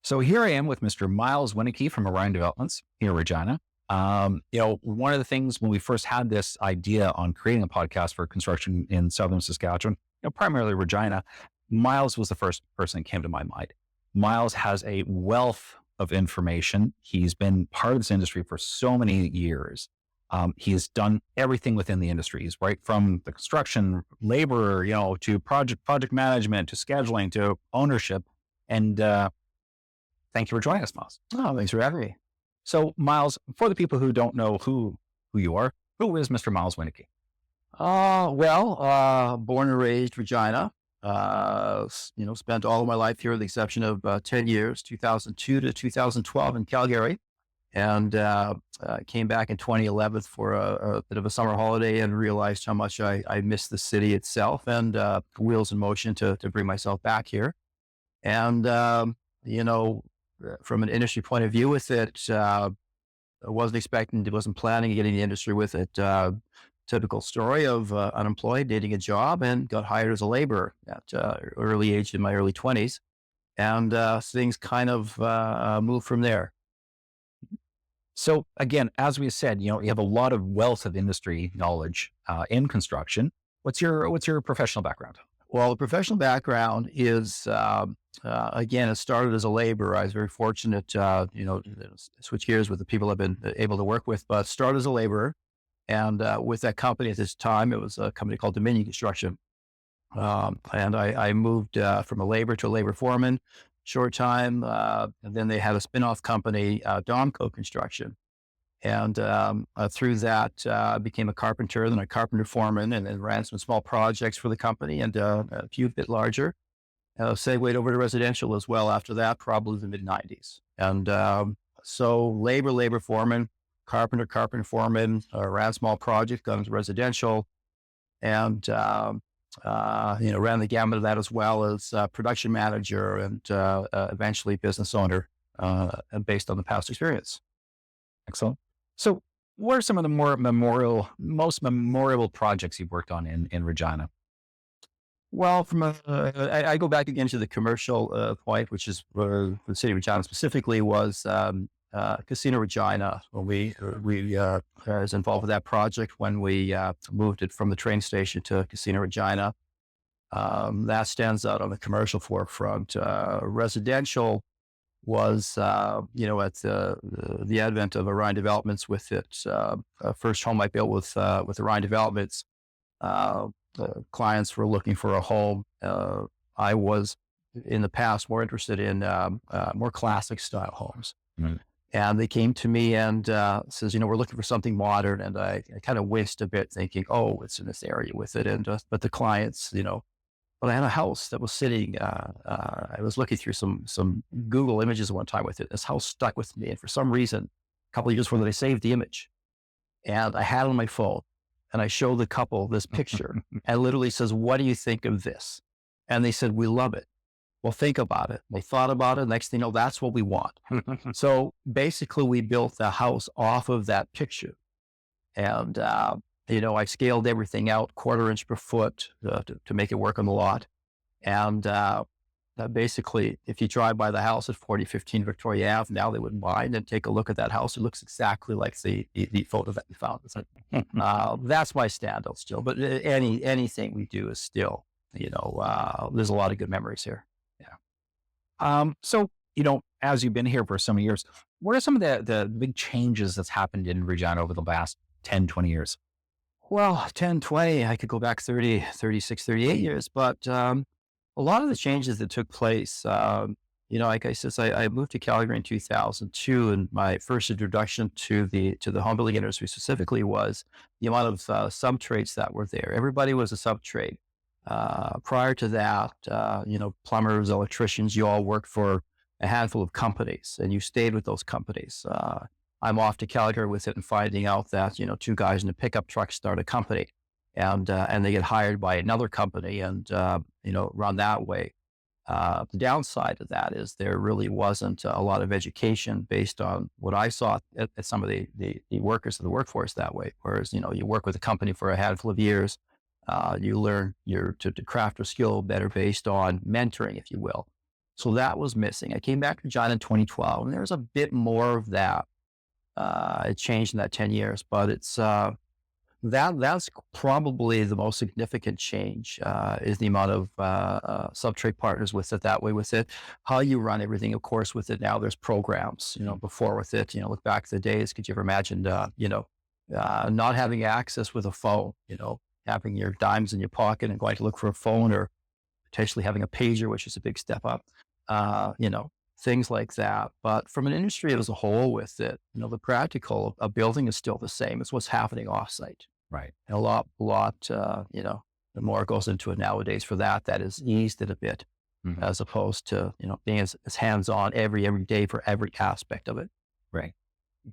So here I am with Mr. Myles Winnicky from Orion Developments here in Regina. One of the things when we first had this idea on creating a podcast for construction in southern Saskatchewan, primarily Regina, Myles was the first person that came to my mind. Myles has a wealth of information. He's been part of this industry for so many years. He's done everything within the industry. He's right from the construction labor, to project management, to scheduling, to ownership. And thank you for joining us, Myles. Oh, thanks for having me. So, Myles, for the people who don't know who you are, who is Mr. Myles Winnicky? Born and raised Regina. Spent all of my life here, with the exception of 10 years, 2002 to 2012 in Calgary, and came back in 2011 for a bit of a summer holiday and realized how much I missed the city itself, and wheels in motion to bring myself back here. And from an industry point of view with it, I wasn't planning on getting the industry with it. Typical story of unemployed, needing a job, and got hired as a laborer at early age in my early 20s. And things kind of moved from there. So, again, as we said, you have a lot of wealth of industry knowledge in construction. What's your professional background? Well, the professional background is, again, it started as a laborer. I was very fortunate, switch gears with the people I've been able to work with, but started as a laborer. And with that company at this time, it was a company called Dominion Construction. And I moved from a laborer to a labor foreman, short time. And then they had a spinoff company, Domco Construction. And through that, I became a carpenter, then a carpenter foreman, and then ran some small projects for the company and a few bit larger. Segued over to residential as well after that, probably the mid-90s. And so labor foreman, carpenter foreman, ran small projects, got into residential, and ran the gamut of that as well as production manager and eventually business owner based on the past experience. Excellent. So, what are some of the most memorable projects you've worked on in Regina? Well, I go back again to the commercial point, which is the city of Regina specifically was Casino Regina. When we was involved with that project when we moved it from the train station to Casino Regina. That stands out on the commercial forefront. Residential was, at the advent of Orion Developments with its first home I built with Orion Developments. Clients were looking for a home. I was in the past more interested in more classic style homes. Mm. And they came to me and says, we're looking for something modern. And I kind of winced a bit thinking, oh, it's in this area with it. And but the clients, but I had a house that was sitting, I was looking through some Google images one time with it. This house stuck with me. And for some reason, a couple of years before that, I saved the image and I had it on my phone and I showed the couple this picture and literally says, what do you think of this? And they said, we love it. Well, think about it. They thought about it. Next thing you know, that's what we want. So basically we built the house off of that picture. And, I scaled everything out 1/4 inch per foot to make it work on the lot. And basically, if you drive by the house at 4015 Victoria Ave, now they wouldn't mind and take a look at that house. It looks exactly like the photo that we found. That's my standout still. But anything we do is still, there's a lot of good memories here. So, as you've been here for so many years, what are some of the big changes that's happened in Regina over the last 10, 20 years? Well, 10, 20, I could go back 30, 36, 38 years, but a lot of the changes that took place, like I said, I moved to Calgary in 2002, and my first introduction to the home building industry specifically was the amount of sub-trades that were there. Everybody was a sub-trade. Prior to that, plumbers, electricians, you all worked for a handful of companies and you stayed with those companies. I'm off to Calgary with it and finding out that, 2 guys in a pickup truck start a company and they get hired by another company and, run that way. The downside of that is there really wasn't a lot of education based on what I saw at some of the workers of the workforce that way. Whereas, you work with a company for a handful of years, you learn to craft a skill better based on mentoring, if you will. So that was missing. I came back to Regina in 2012, and there's a bit more of that. It changed in that 10 years, but that's probably the most significant change, is the amount of subtrade partners with it, that way with it, how you run everything. Of course, with it now, there's programs, before with it, look back to the days, could you ever imagine, not having access with a phone, having your dimes in your pocket and going to look for a phone, or potentially having a pager, which is a big step up, uh, you know, things like that. But from an industry as a whole with it, the practical of building is still the same. It's what's happening offsite. Right. And the more goes into it nowadays for that is eased it a bit, Mhm. as opposed to, being as hands-on every day for every aspect of it. Right.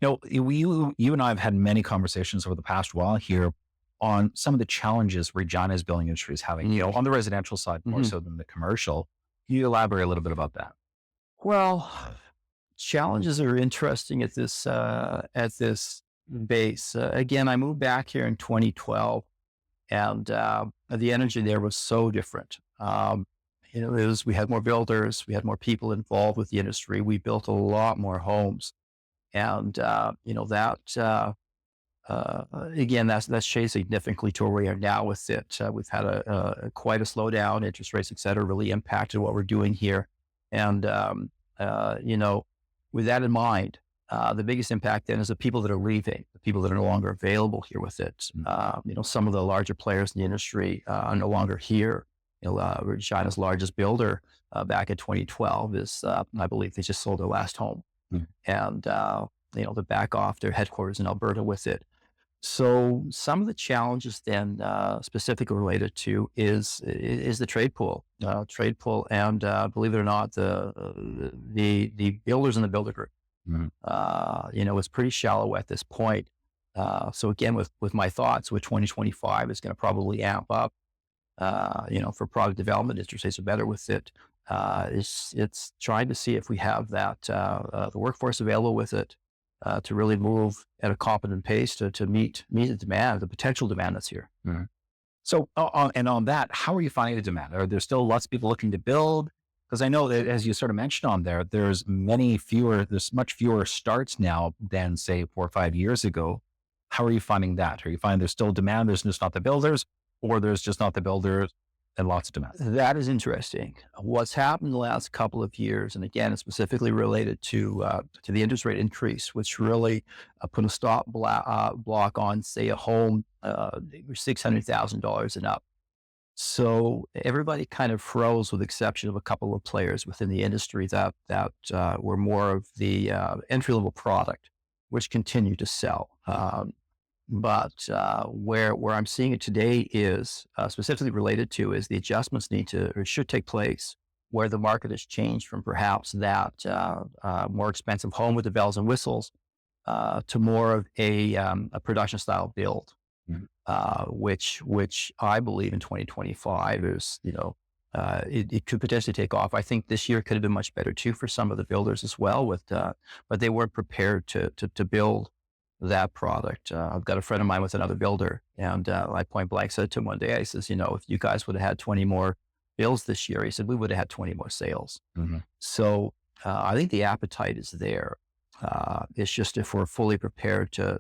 You and I have had many conversations over the past while here on some of the challenges Regina's building industry is having, on the residential side more Mhm. so than the commercial. Can you elaborate a little bit about that? Well, challenges are interesting at this base. Again, I moved back here in 2012, and the energy there was so different. We had more builders, we had more people involved with the industry. We built a lot more homes, and again, that's changed significantly to where we are now with it. We've had quite a slowdown. Interest rates, et cetera, really impacted what we're doing here. And, with that in mind, the biggest impact then is the people that are leaving, the people that are no longer available here with it. Some of the larger players in the industry are no longer here. China's largest builder back in 2012 is, I believe, they just sold their last home. Mm. And, to back off their headquarters in Alberta with it. So some of the challenges then, specifically related to is the trade pool, and believe it or not, the builders in the builder group, Mhm. it's pretty shallow at this point. So again, with my thoughts, with 2025 is going to probably amp up. For product development, interest rates are better with it. It's trying to see if we have the workforce available with it, to really move at a competent pace to meet the demand, the potential demand that's here. Mhm. So, and on that, how are you finding the demand? Are there still lots of people looking to build? Because I know that, as you sort of mentioned on there, there's much fewer starts now than say 4 or 5 years ago. How are you finding that? Are you finding there's still demand, there's just not the builders, or there's just not the builders and lots of demand? That is interesting. What's happened the last couple of years, and again, it's specifically related to the interest rate increase, which really put a block on, say, a home $600,000 and up. So everybody kind of froze, with the exception of a couple of players within the industry that were more of the entry level product, which continued to sell. But where I'm seeing it today is specifically related to is the adjustments need to or should take place where the market has changed from perhaps that more expensive home with the bells and whistles to more of a production style build, Mhm. which I believe in 2025 is it could potentially take off. I think this year could have been much better too for some of the builders as well, but they weren't prepared to build that product. I've got a friend of mine with another builder, and I point blank said to him one day, I says, if you guys would have had 20 more builds this year, he said, we would have had 20 more sales. Mhm. So I think the appetite is there. It's just if we're fully prepared to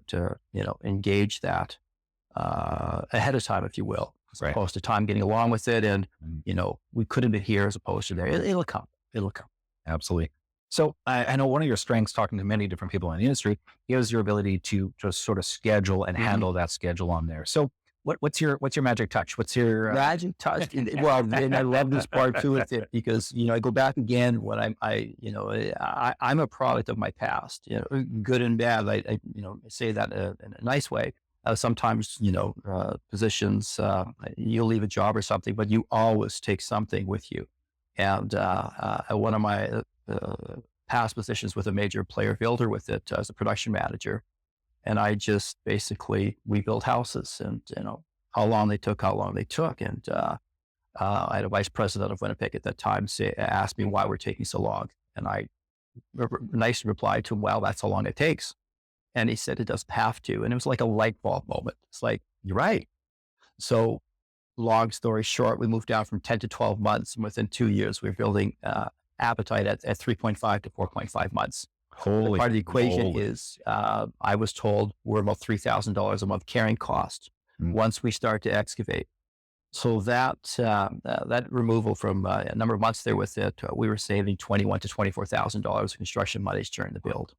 engage that ahead of time, if you will, as Right. opposed to time getting along with it. And, Mhm. we could have been here as opposed to there. It'll come. It'll come. Absolutely. So I know one of your strengths, talking to many different people in the industry, is your ability to just sort of schedule and Mhm. handle that schedule on there. So what's your magic touch? What's your Magic touch. And I love this part too with it because, I go back again when I'm a product of my past, good and bad. I say that in a nice way. Sometimes, positions, you'll leave a job or something, but you always take something with you. And one of my past positions with a major player builder with it as a production manager. And I just basically, we built houses and, how long they took. And I had a vice president of Winnipeg at that time asked me why we're taking so long. And I nicely replied to him, well, that's how long it takes. And he said, it doesn't have to. And it was like a light bulb moment. It's like, you're right. So long story short, we moved down from 10 to 12 months. And within 2 years, we were building appetite at 3.5 to 4.5 months. The Holy part of the equation moly. is, I was told we're about $3,000 a month carrying cost Mm, once we start to excavate. So that removal from a number of months there with it, we were saving $21,000 to $24,000 construction monies during the build.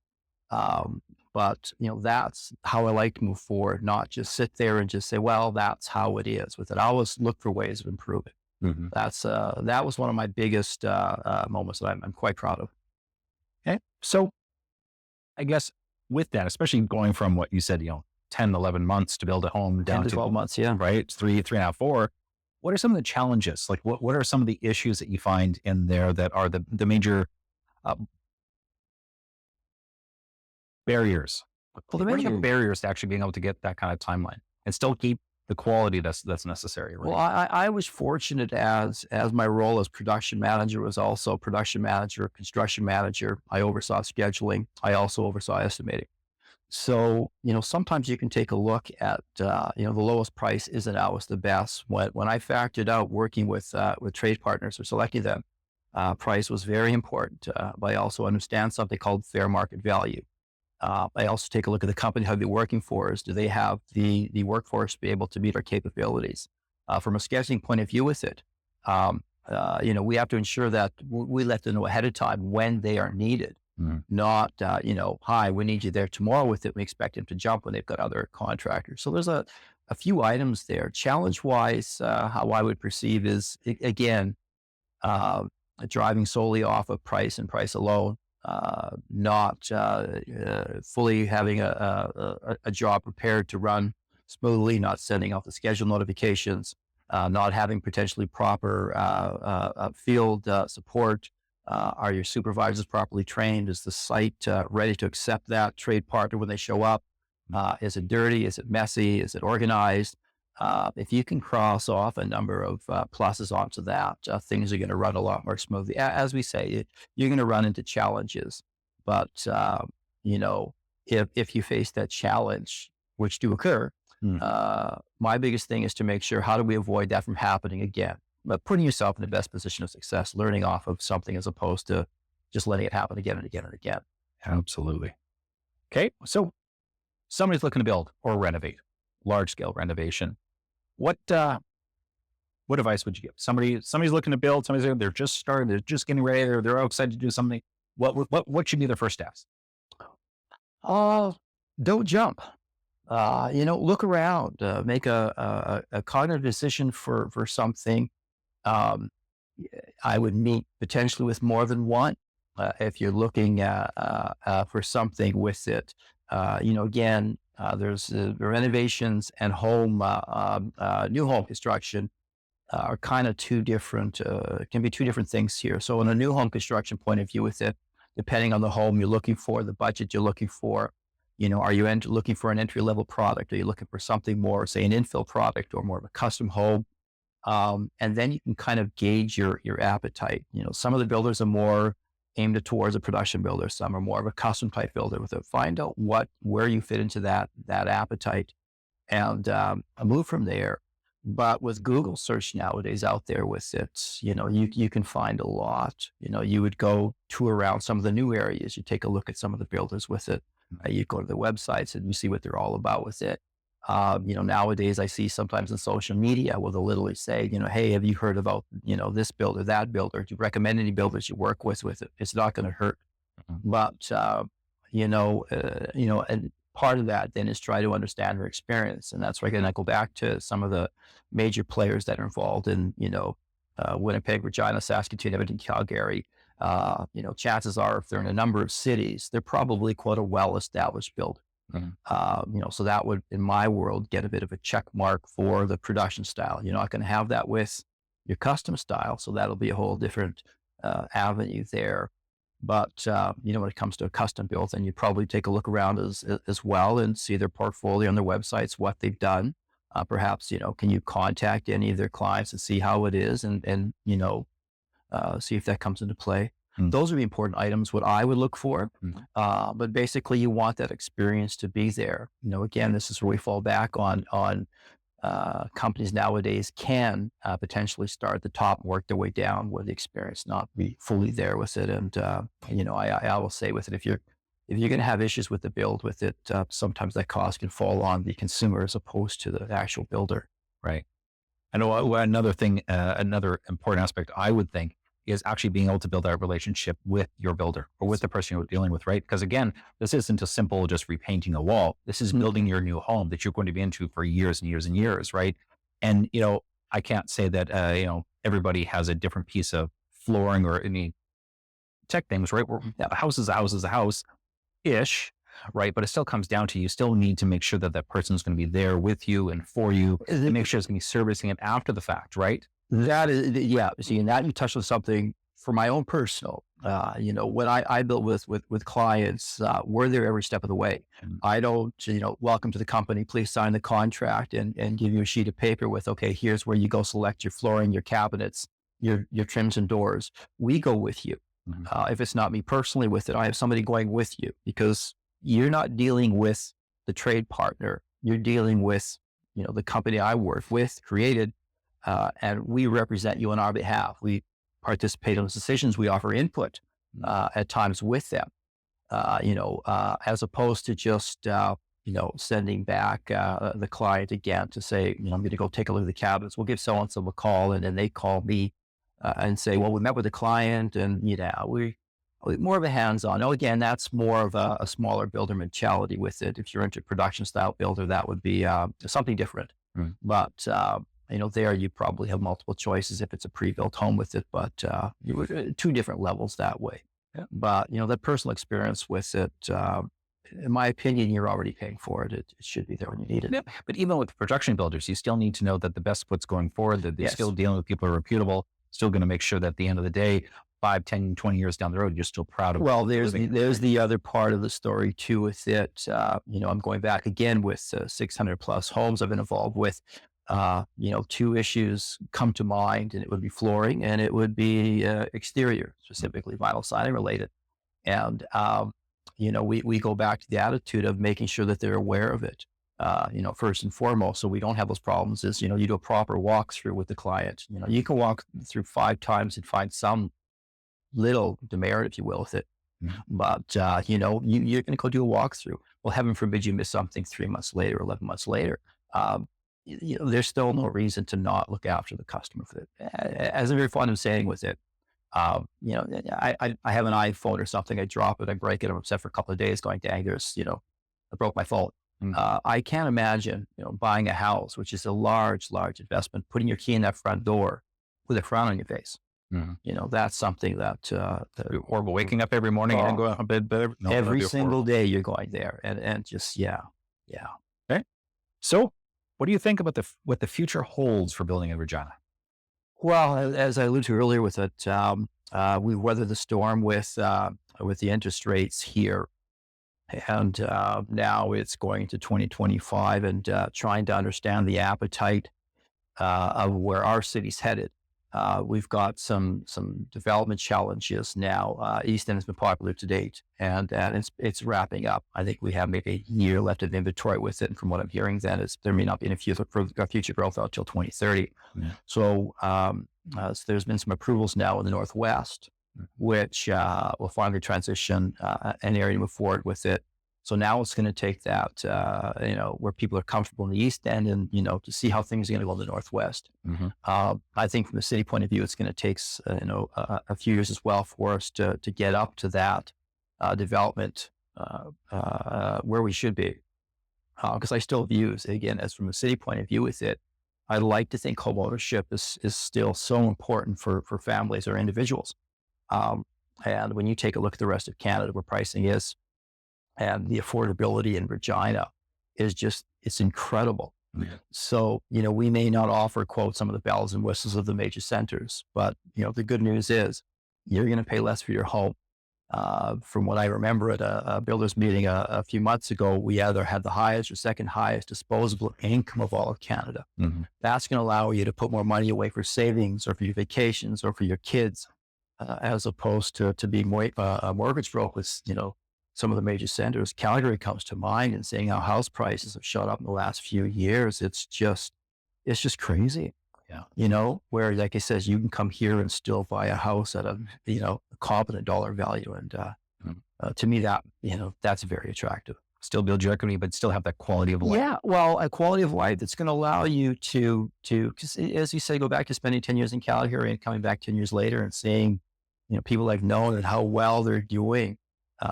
Um, but that's how I like to move forward, not just sit there and just say, well, that's how it is with it. I always look for ways of improving. mhm. That was one of my biggest moments that I'm quite proud of. Okay. So I guess with that, especially going from what you said, 10, 11 months to build a home 10 down to to, 12 months. Yeah. right, three and a half, four, what are some of the challenges? Like what are some of the issues that you find in there that are the major uh, barriers? Well, the What are the major barriers to actually being able to get that kind of timeline and still keep the quality that's necessary, Well, right? I was fortunate as my role as production manager was also production manager, construction manager. I oversaw scheduling. I also oversaw estimating. So, sometimes you can take a look at, the lowest price isn't always the best. When I factored out working with trade partners or selecting them, price was very important. But I also understand something called fair market value. I also take a look at the company, how they're working for us. Do they have the workforce to be able to meet our capabilities? From a scheduling point of view with it, we have to ensure that we let them know ahead of time when they are needed, Mm, not, hi, we need you there tomorrow with it. We expect them to jump when they've got other contractors. So there's a few items there. Challenge wise, how I would perceive is, again, uh, driving solely off of price and price alone, not fully having a job prepared to run smoothly, not sending off the schedule notifications, not having potentially proper field support. Are your supervisors properly trained? Is the site ready to accept that trade partner when they show up? Is it dirty? Is it messy? Is it organized? If you can cross off a number of pluses onto that, things are going to run a lot more smoothly. As we say, you're going to run into challenges, but you know, if you face that challenge, which do occur, mm. my biggest thing is to make sure how do we avoid that from happening again. But putting yourself in the best position of success, learning off of something as opposed to just letting it happen again and again and again. Absolutely. Okay. So somebody's looking to build or renovate, large scale renovation. What what advice would you give? Somebody's looking to build, they're just starting, they're just getting ready, they're excited to do something. What should be their first steps? Oh, don't jump. Look around, make a cognitive decision for something. Um, I would meet potentially with more than one if you're looking for something with it. Again, there's the renovations and new home construction are kind of two different, can be two different things here. So, in a new home construction point of view, with it, depending on the home you're looking for, the budget you're looking for, are you looking for an entry level product? Are you looking for something more, say, an infill product or more of a custom home? And then you can kind of gauge your appetite. Some of the builders are more aimed towards a production builder. Some are more of a custom type builder. With it, find out where you fit into that appetite, and move from there. But with Google search nowadays out there with it, you can find a lot. You would go tour around some of the new areas. You take a look at some of the builders with it. You go to the websites and you see what they're all about with it. Nowadays I see sometimes in social media where they'll literally say, hey, have you heard about, this builder, that builder? Do you recommend any builders you work with it? It's not going to hurt. Mhm. But, and part of that then is try to understand their experience. And that's where I go back to some of the major players that are involved in, Winnipeg, Regina, Saskatoon, Edmonton, Calgary. Chances are if they're in a number of cities, they're probably quite a well-established builder. Mhm. So that would, in my world, get a bit of a check mark for the production style. You're not going to have that with your custom style. So that'll be a whole different avenue there. But, when it comes to a custom build, then you probably take a look around as well and see their portfolio on their websites, what they've done. Perhaps, can you contact any of their clients and see how it is and see if that comes into play. Mm, Those are the important items, what I would look for. mm, But basically you want that experience to be there. Again, this is where we fall back on companies nowadays can potentially start at the top and work their way down with the experience not be fully there with it. And I will say with it, if you're going to have issues with the build with it, sometimes that cost can fall on the consumer as opposed to the actual builder. Right. I know another thing, another important aspect I would think is actually being able to build that relationship with your builder or with the person you're dealing with, right? Because again, this isn't a simple just repainting a wall. This is building your new home that you're going to be into for years and years and years, right? And I can't say that everybody has a different piece of flooring or any tech things, right? A house is a house is a house ish, right? But it still comes down to you still need to make sure that that person's going to be there with you and for you and make sure it's going to be servicing it after the fact, right? That is, yeah. See, and that you touched on something for my own personal. When I built with clients, we're there every step of the way. I don't, welcome to the company, please sign the contract and give you a sheet of paper with, okay, here's where you go select your flooring, your cabinets, your trims and doors. We go with you. If it's not me personally with it, I have somebody going with you because you're not dealing with the trade partner. You're dealing with, the company I work with, created, and we represent you on our behalf. We participate in those decisions. We offer input at times with them, as opposed to just, sending back the client again to say, I'm going to go take a look at the cabinets. We'll give so-and-so a call, and then they call me and say, well, we met with the client and, we more of a hands-on. Now, again, that's more of a smaller builder mentality with it. If you're into production style builder, that would be something different. But, there you probably have multiple choices if it's a pre-built home with it, but you would two different levels that way. Yeah. But, that personal experience with it, in my opinion, you're already paying for it. It should be there when you need it. Yeah. But even with production builders, you still need to know that the best what's going forward, that they're still dealing with people who are reputable, still going to make sure that at the end of the day, 5, 10, 20 years down the road, you're still proud of. Well, there's the other part of the story too with it. I'm going back again with 600 plus homes I've been involved with. Two issues come to mind, and it would be flooring and it would be exterior, specifically vinyl siding related. And, we go back to the attitude of making sure that they're aware of it. First and foremost, so we don't have those problems is, you do a proper walkthrough with the client. You can walk through 5 times and find some little demerit, if you will, with it. But, you're going to go do a walkthrough. Well, heaven forbid you miss something 3 months later, 11 months later. There's still no reason to not look after the customer for it. As I'm very fond of saying with it, I have an iPhone or something, I drop it, I break it, I'm upset for a couple of days going, dang, I broke my phone. I can't imagine, buying a house, which is a large, large investment, putting your key in that front door with a frown on your face. That's something that, or waking up every morning and going to bed better. No, every single day you're going there and just, yeah. Okay. So what do you think about what the future holds for building in Regina? Well, as I alluded to earlier with it, we weathered the storm with the interest rates here. And now it's going to 2025 and trying to understand the appetite of where our city's headed. We've got some development challenges now. East End has been popular to date, and it's wrapping up. I think we have maybe a year left of inventory with it. And from what I'm hearing, then there may not be any future growth out till 2030. Yeah. So there's been some approvals now in the Northwest, which will finally transition an area to move forward with it. So now it's going to take that, where people are comfortable in the East End and, to see how things are going to go in the Northwest. I think from the city point of view, it's going to take, a few years as well for us to get up to that development where we should be. Because I still view, again, as from a city point of view with it, I like to think home ownership is still so important for families or individuals. And when you take a look at the rest of Canada, where pricing is, and the affordability in Regina is it's incredible. So, we may not offer, quote, some of the bells and whistles of the major centers, but, the good news is you're going to pay less for your home. From what I remember at a builders meeting a few months ago, we either had the highest or second highest disposable income of all of Canada. That's going to allow you to put more money away for savings or for your vacations or for your kids, as opposed to being mortgage broke with, some of the major centers. Calgary comes to mind and saying how house prices have shot up in the last few years. It's just It's just crazy. Yeah. Where like I says, you can come here and still buy a house at a competent dollar value. And Mm. to me, that's very attractive. Still build your equity, but still have that quality of life. Yeah, well, a quality of life that's going to allow you because as you say, go back to spending 10 years in Calgary and coming back 10 years later and seeing, people I've known and how well they're doing,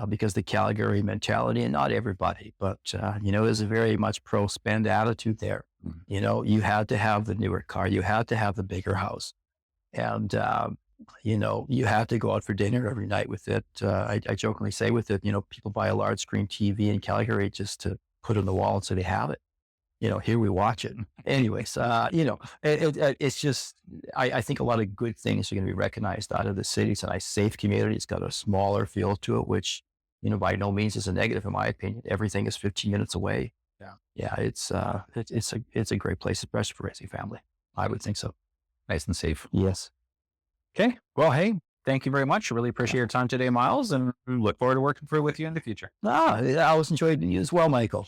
because the Calgary mentality, and not everybody, but, there's a very much pro spend attitude there. Mm. You had to have the newer car, you had to have the bigger house. And, you have to go out for dinner every night with it. I jokingly say with it, people buy a large screen TV in Calgary just to put on the wall so they have it. Here we watch it. Anyways, it's just, I think a lot of good things are going to be recognized out of the city. It's a nice, safe community. It's got a smaller feel to it, which, by no means is a negative in my opinion. Everything is 15 minutes away. Yeah. Yeah, it's a great place, especially for raising family. I would think so. Nice and safe. Yes. Okay. Well, hey, thank you very much. I really appreciate your time today, Myles, and look forward to working with you in the future. I always enjoyed you as well, Michael.